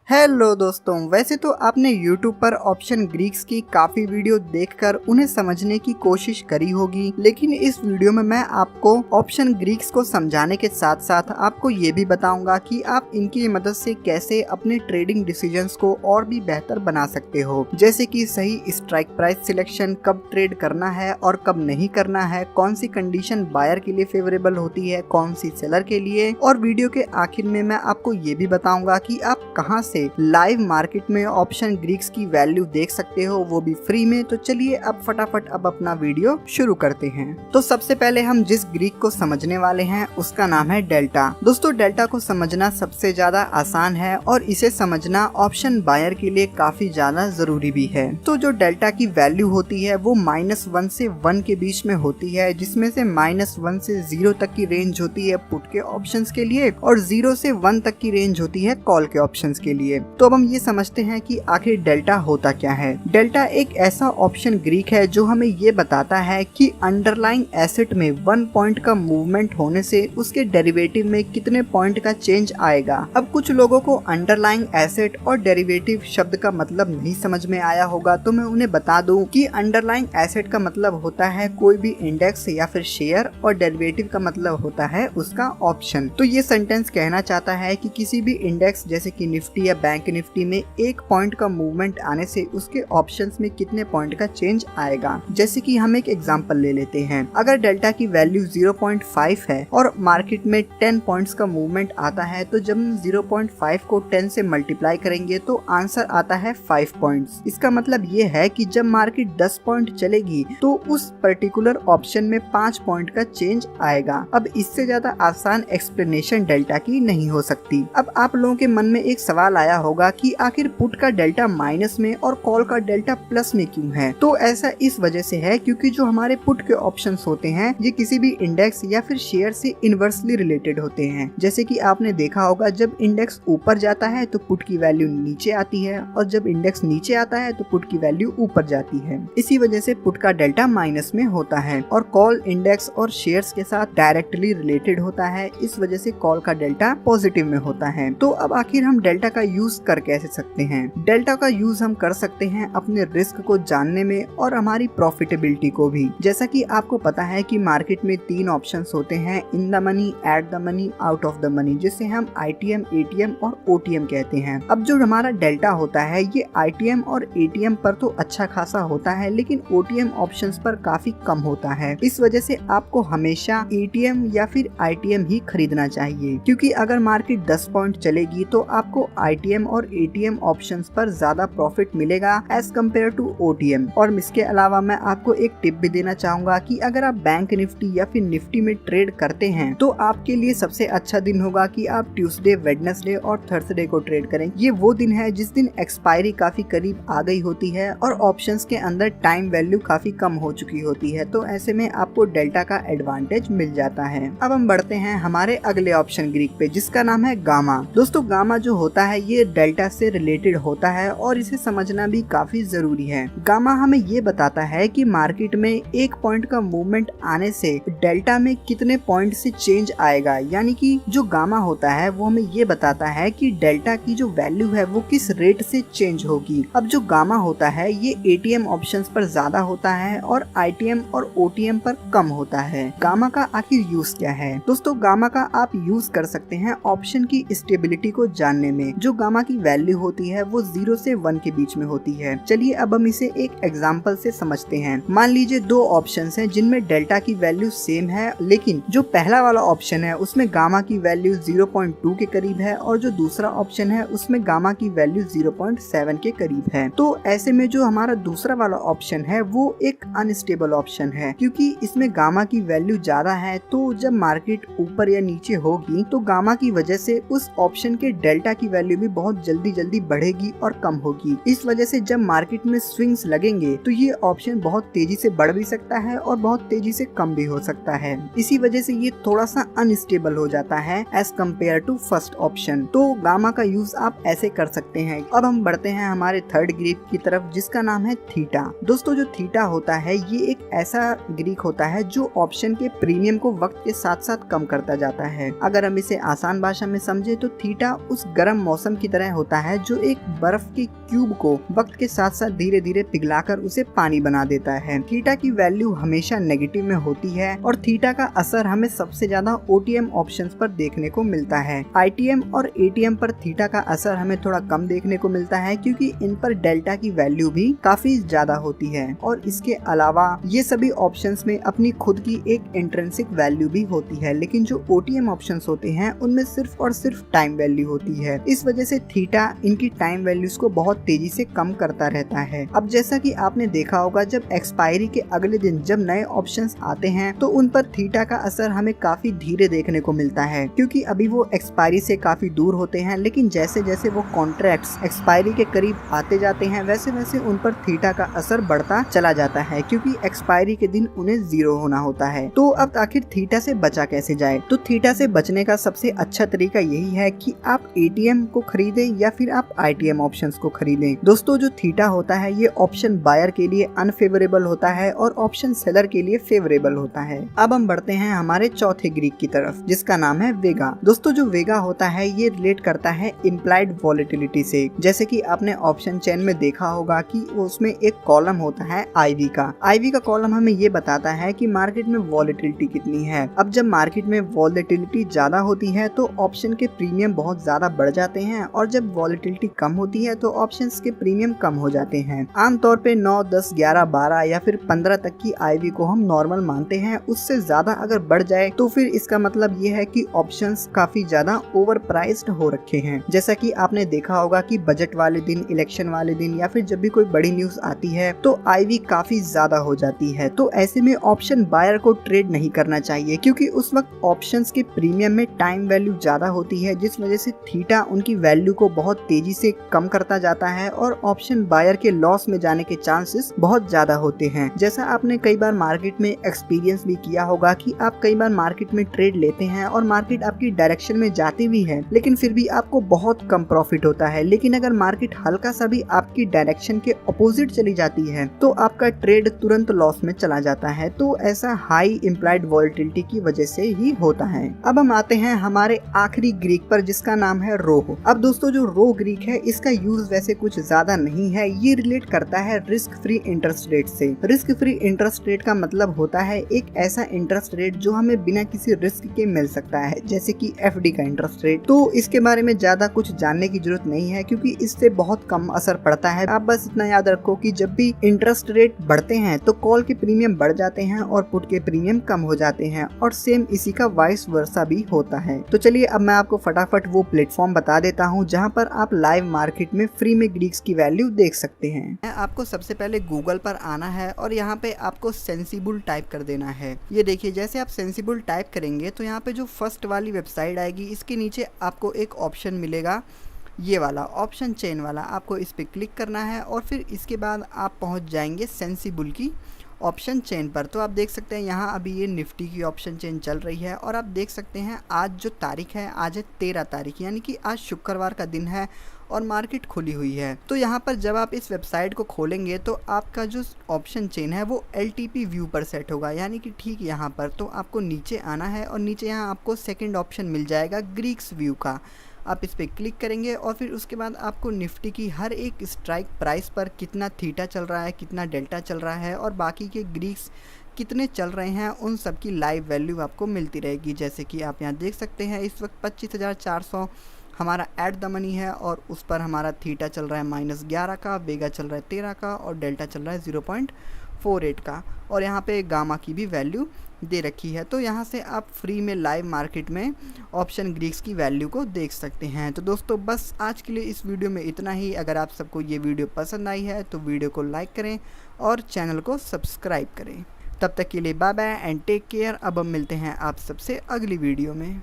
Hello दोस्तों, वैसे तो आपने YouTube पर ऑप्शन ग्रीक्स की काफी वीडियो देखकर उन्हें समझने की कोशिश करी होगी, लेकिन इस वीडियो में मैं आपको ऑप्शन ग्रीक्स को समझाने के साथ साथ आपको ये भी बताऊंगा कि आप इनकी मदद से कैसे अपने ट्रेडिंग डिसीजंस को और भी बेहतर बना सकते हो, जैसे कि सही स्ट्राइक प्राइस सिलेक्शन, कब ट्रेड करना है और कब नहीं करना है, कौन सी कंडीशन बायर के लिए फेवरेबल होती है, कौन सी सेलर के लिए। और वीडियो के आखिर में मैं आपको ये भी बताऊंगा कि आप कहां से लाइव मार्केट में ऑप्शन ग्रीक्स की वैल्यू देख सकते हो, वो भी फ्री में। तो चलिए अब फटाफट अपना वीडियो शुरू करते हैं। तो सबसे पहले हम जिस ग्रीक को समझने वाले हैं उसका नाम है डेल्टा। दोस्तों, डेल्टा को समझना सबसे ज्यादा आसान है और इसे समझना ऑप्शन बायर के लिए काफी ज्यादा जरूरी भी है। तो जो डेल्टा की वैल्यू होती है वो -1 से 1 के बीच में होती है, जिसमें से -1 से 0 तक की रेंज होती है पुट के ऑप्शंस के लिए और 0 से 1 तक की रेंज होती है कॉल के ऑप्शंस के लिए। तो अब हम ये समझते हैं कि आखिर डेल्टा होता क्या है। डेल्टा एक ऐसा ऑप्शन ग्रीक है जो हमें ये बताता है कि अंडरलाइंग एसेट में 1 पॉइंट का मूवमेंट होने से उसके डेरिवेटिव में कितने पॉइंट का चेंज आएगा। अब कुछ लोगों को अंडरलाइंग एसेट और डेरिवेटिव शब्द का मतलब नहीं समझ में आया होगा, तो मैं उन्हें बता दूं कि अंडरलाइंग एसेट का मतलब होता है कोई भी इंडेक्स या फिर शेयर और डेरिवेटिव का मतलब होता है उसका ऑप्शन। तो ये सेंटेंस कहना चाहता है कि किसी भी इंडेक्स जैसे कि निफ्टी या बैंक निफ्टी में 1 पॉइंट का मूवमेंट आने से उसके ऑप्शंस में कितने पॉइंट का चेंज आएगा। जैसे कि हम एक एग्जांपल ले लेते हैं। अगर डेल्टा की वैल्यू 0.5 है और मार्केट में 10 पॉइंट्स का मूवमेंट आता है, तो जब हम 0.5 को 10 से मल्टीप्लाई करेंगे तो आंसर आता है 5 पॉइंट्स। इसका मतलब ये है कि जब मार्केट 10 पॉइंट चलेगी तो उस पर्टिकुलर ऑप्शन में 5 पॉइंट का चेंज आएगा। अब इससे ज्यादा आसान एक्सप्लेनेशन डेल्टा की नहीं हो सकती। अब आप लोगों के मन में एक सवाल आया होगा कि आखिर पुट का डेल्टा माइनस में और कॉल का डेल्टा प्लस में क्यों है। तो ऐसा इस वजह से है क्योंकि जो हमारे पुट के ऑप्शंस होते हैं ये किसी भी इंडेक्स या फिर शेयर से इनवर्सली रिलेटेड होते हैं। जैसे कि आपने देखा होगा, जब इंडेक्स ऊपर जाता है तो पुट की वैल्यू नीचे आती है और जब इंडेक्स नीचे आता है तो पुट की वैल्यू ऊपर जाती है। इसी वजह से पुट का डेल्टा माइनस में होता है और कॉल इंडेक्स और शेयर्स के साथ डायरेक्टली रिलेटेड होता है। इस वजह से कॉल का डेल्टा पॉजिटिव में होता है। तो अब आखिर हम डेल्टा का यूज कर कैसे सकते हैं। डेल्टा का यूज हम कर सकते हैं अपने रिस्क को जानने में और हमारी प्रॉफिटेबिलिटी को भी। जैसा कि आपको पता है कि मार्केट में 3 ऑप्शंस होते हैं, in the money, at the money, out of the money, जिसे हम ITM, ATM और OTM कहते हैं। अब जो हमारा डेल्टा होता है ये ITM और ATM पर तो अच्छा खासा होता है, लेकिन OTM ऑप्शंस पर काफी कम होता है। इस वजह से आपको हमेशा ATM या फिर ITM ही खरीदना चाहिए, क्योंकि अगर मार्केट 10 पॉइंट चलेगी तो आपको ITM और ATM ऑप्शंस पर ज्यादा प्रॉफिट मिलेगा एज कम्पेयर टू OTM। और इसके अलावा मैं आपको एक टिप भी देना चाहूंगा कि अगर आप बैंक निफ्टी या फिर निफ्टी में ट्रेड करते हैं तो आपके लिए सबसे अच्छा दिन होगा कि आप ट्यूसडे, वेडनेसडे और थर्सडे को ट्रेड करें। ये वो दिन है जिस दिन एक्सपायरी काफी करीब आ गई होती है और ऑप्शंस के अंदर टाइम वैल्यू काफी कम हो चुकी होती है। तो ऐसे में आपको डेल्टा का एडवांटेज मिल जाता है। अब हम बढ़ते हैं हमारे अगले ऑप्शन ग्रीक पे, जिसका नाम है गामा। दोस्तों, गामा जो होता है ये डेल्टा से रिलेटेड होता है और इसे समझना भी काफी जरूरी है। गामा हमें ये बताता है कि मार्केट में 1 पॉइंट का मूवमेंट आने से डेल्टा में कितने पॉइंट से चेंज आएगा। यानी कि जो गामा होता है वो हमें ये बताता है कि डेल्टा की जो वैल्यू है वो किस रेट से चेंज होगी। अब जो गामा होता है ये ATM ऑप्शंस पर ज्यादा होता है और ITM और OTM पर कम होता है। गामा का आखिर यूज क्या है? दोस्तों, गामा का आप यूज कर सकते हैं ऑप्शन की स्टेबिलिटी को जानने में। जो गामा की वैल्यू होती है वो 0 से 1 के बीच में होती है। चलिए अब हम इसे एक एग्जांपल से समझते हैं। मान लीजिए 2 ऑप्शंस हैं जिनमें डेल्टा की वैल्यू सेम है, लेकिन जो पहला वाला ऑप्शन है उसमें गामा की वैल्यू 0.2 के करीब है और जो दूसरा ऑप्शन है उसमें गामा की वैल्यू 0.7 के करीब है। तो ऐसे में जो हमारा दूसरा वाला ऑप्शन है वो एक अनस्टेबल ऑप्शन है, क्योंकि इसमें गामा की वैल्यू ज्यादा है। तो जब मार्केट ऊपर या नीचे होगी तो गामा की वजह से उस ऑप्शन के डेल्टा की वैल्यू भी बहुत जल्दी बढ़ेगी और कम होगी। इस वजह से जब मार्केट में स्विंग्स लगेंगे तो ये ऑप्शन बहुत तेजी से बढ़ भी सकता है और बहुत तेजी से कम भी हो सकता है। इसी वजह से ये थोड़ा सा अनस्टेबल हो जाता है as compare to first option. तो गामा का यूज आप ऐसे कर सकते हैं। अब हम बढ़ते हैं हमारे थर्ड ग्रीक की तरफ, जिसका नाम है थीटा। दोस्तों, जो थीटा होता है ये एक ऐसा ग्रीक होता है जो ऑप्शन के प्रीमियम को वक्त के साथ साथ कम करता जाता है। अगर हम इसे आसान भाषा में समझे तो थीटा उस गर्म मौसम कॉलम की तरह होता है जो एक बर्फ के क्यूब को वक्त के साथ साथ धीरे धीरे पिघलाकर उसे पानी बना देता है। थीटा की वैल्यू हमेशा नेगेटिव में होती है और थीटा का असर हमें सबसे ज्यादा ओटीएम ऑप्शंस पर देखने को मिलता है। आईटीएम और एटीएम पर थीटा का असर हमें थोड़ा कम देखने को मिलता है क्योंकि इन पर डेल्टा की वैल्यू भी काफी ज्यादा होती है और इसके अलावा ये सभी ऑप्शंस में अपनी खुद की एक इंट्रिंसिक वैल्यू भी होती है, लेकिन जो ओटीएम ऑप्शंस होते हैं उनमें सिर्फ और सिर्फ टाइम वैल्यू होती है। इस वजह से थीटा इनकी टाइम वैल्यूज को बहुत तेजी से कम करता रहता है। अब जैसा कि आपने देखा होगा, जब एक्सपायरी के अगले दिन जब नए ऑप्शंस आते हैं तो उन पर थीटा का असर हमें काफी धीरे देखने को मिलता है क्योंकि अभी वो एक्सपायरी से काफी दूर होते हैं, लेकिन जैसे जैसे वो कॉन्ट्रैक्ट्स एक्सपायरी के करीब आते जाते हैं वैसे वैसे उन पर थीटा का असर बढ़ता चला जाता है क्योंकि एक्सपायरी के दिन उन्हें 0 होना होता है। तो अब आखिर थीटा से बचा कैसे जाए? तो थीटा से बचने का सबसे अच्छा तरीका यही है कि आप एटीएम को खरीदें या फिर आप आईटीएम ऑप्शंस को खरीदें। दोस्तों, जो थीटा होता है ये ऑप्शन बायर के लिए अनफेवरेबल होता है और ऑप्शन सेलर के लिए फेवरेबल होता है। अब हम बढ़ते हैं हमारे चौथे ग्रीक की तरफ जिसका नाम है वेगा। दोस्तों, जो वेगा होता है ये रिलेट करता है इम्प्लाइड वॉलेटिलिटी से। जैसे कि आपने ऑप्शन चेन में देखा होगा कि उसमें एक कॉलम होता है आईवी का। आईवी का कॉलम हमें ये बताता है कि मार्केट में वॉलेटिलिटी कितनी है। अब जब मार्केट में वॉलेटिलिटी ज्यादा होती है तो ऑप्शन के प्रीमियम बहुत ज्यादा बढ़ जाते हैं और जब वॉलेटिलिटी कम होती है तो ऑप्शंस के प्रीमियम कम हो जाते हैं। आमतौर पे 9, 10, 11, 12 या फिर 15 तक की आईवी को हम नॉर्मल मानते हैं। उससे ज्यादा अगर बढ़ जाए तो फिर इसका मतलब ये है कि ऑप्शंस काफी ज्यादा ओवर प्राइस्ड हो रखे हैं। जैसा कि आपने देखा होगा कि बजट वाले दिन, इलेक्शन वाले दिन या फिर जब भी कोई बड़ी न्यूज आती है तो आईवी काफी ज्यादा हो जाती है। तो ऐसे में ऑप्शन बायर को ट्रेड नहीं करना चाहिए क्योंकि उस वक्त ऑप्शंस के प्रीमियम में टाइम वैल्यू ज्यादा होती है जिस वजह से थीटा उनकी वैल्यू को बहुत तेजी से कम करता जाता है और ऑप्शन बायर के लॉस में जाने के चांसेस बहुत ज्यादा होते हैं। जैसा आपने कई बार मार्केट में एक्सपीरियंस भी किया होगा कि आप कई बार मार्केट में ट्रेड लेते हैं और मार्केट आपकी डायरेक्शन में जाती भी है लेकिन फिर भी आपको बहुत कम प्रॉफिट होता है। लेकिन अगर मार्केट हल्का सा भी आपकी डायरेक्शन के अपोजिट चली जाती है तो आपका ट्रेड तुरंत लॉस में चला जाता है। तो ऐसा हाई इम्प्लाइड वॉलेटिलिटी की वजह से ही होता है। अब हम आते हैं हमारे आखिरी ग्रीक पर जिसका नाम है रो। अब दोस्तों, जो रो ग्रीक है इसका यूज वैसे कुछ ज्यादा नहीं है। ये रिलेट करता है रिस्क फ्री इंटरेस्ट रेट से। रिस्क फ्री इंटरेस्ट रेट का मतलब होता है एक ऐसा इंटरेस्ट रेट जो हमें बिना किसी रिस्क के मिल सकता है, जैसे कि एफडी का इंटरेस्ट रेट। तो इसके बारे में ज्यादा कुछ जानने की जरूरत नहीं है क्योंकि इससे बहुत कम असर पड़ता है। आप बस इतना याद रखो कि जब भी इंटरेस्ट रेट बढ़ते हैं तो कॉल के प्रीमियम बढ़ जाते हैं और पुट के प्रीमियम कम हो जाते हैं और सेम इसी का वाइस वर्सा भी होता है। तो चलिए अब मैं आपको फटाफट वो प्लेटफॉर्म बता देता हूँ जहाँ पर आप लाइव मार्केट में फ्री में ग्रीक्स की वैल्यू देख सकते हैं। आपको सबसे पहले गूगल पर आना है और यहाँ पे आपको सेंसिबल टाइप कर देना है। ये देखिए, जैसे आप सेंसिबल टाइप करेंगे तो यहाँ पे जो फर्स्ट वाली वेबसाइट आएगी इसके नीचे आपको एक ऑप्शन मिलेगा, ये वाला ऑप्शन चेन वाला। आपको इस पे क्लिक करना है और फिर इसके बाद आप पहुँच जाएंगे सेंसिबल की ऑप्शन चेन पर। तो आप देख सकते हैं यहाँ अभी ये निफ्टी की ऑप्शन चेन चल रही है और आप देख सकते हैं आज जो तारीख है, आज है 13 तारीख, यानी कि आज शुक्रवार का दिन है और मार्केट खुली हुई है। तो यहाँ पर जब आप इस वेबसाइट को खोलेंगे तो आपका जो ऑप्शन चेन है वो LTP व्यू पर सेट होगा, यानी कि ठीक यहाँ पर। तो आपको नीचे आना है और नीचे यहाँ आपको सेकंड ऑप्शन मिल जाएगा ग्रीक्स व्यू का। आप इस पर क्लिक करेंगे और फिर उसके बाद आपको निफ्टी की हर एक स्ट्राइक प्राइस पर कितना थीटा चल रहा है, कितना डेल्टा चल रहा है और बाकी के ग्रीक्स कितने चल रहे हैं उन सब की लाइव वैल्यू आपको मिलती रहेगी। जैसे कि आप यहाँ देख सकते हैं इस वक्त 25,400 हमारा एट द मनी है और उस पर हमारा थीटा चल रहा है -11 का, वेगा चल रहा है 13 का और डेल्टा चल रहा है 0.48 का और यहाँ पे गामा की भी वैल्यू दे रखी है। तो यहाँ से आप फ्री में लाइव मार्केट में ऑप्शन ग्रीक्स की वैल्यू को देख सकते हैं। तो दोस्तों, बस आज के लिए इस वीडियो में इतना ही। अगर आप सबको ये वीडियो पसंद आई है तो वीडियो को लाइक करें और चैनल को सब्सक्राइब करें। तब तक के लिए bye bye and take care. अब हम मिलते हैं आप सबसे अगली वीडियो में।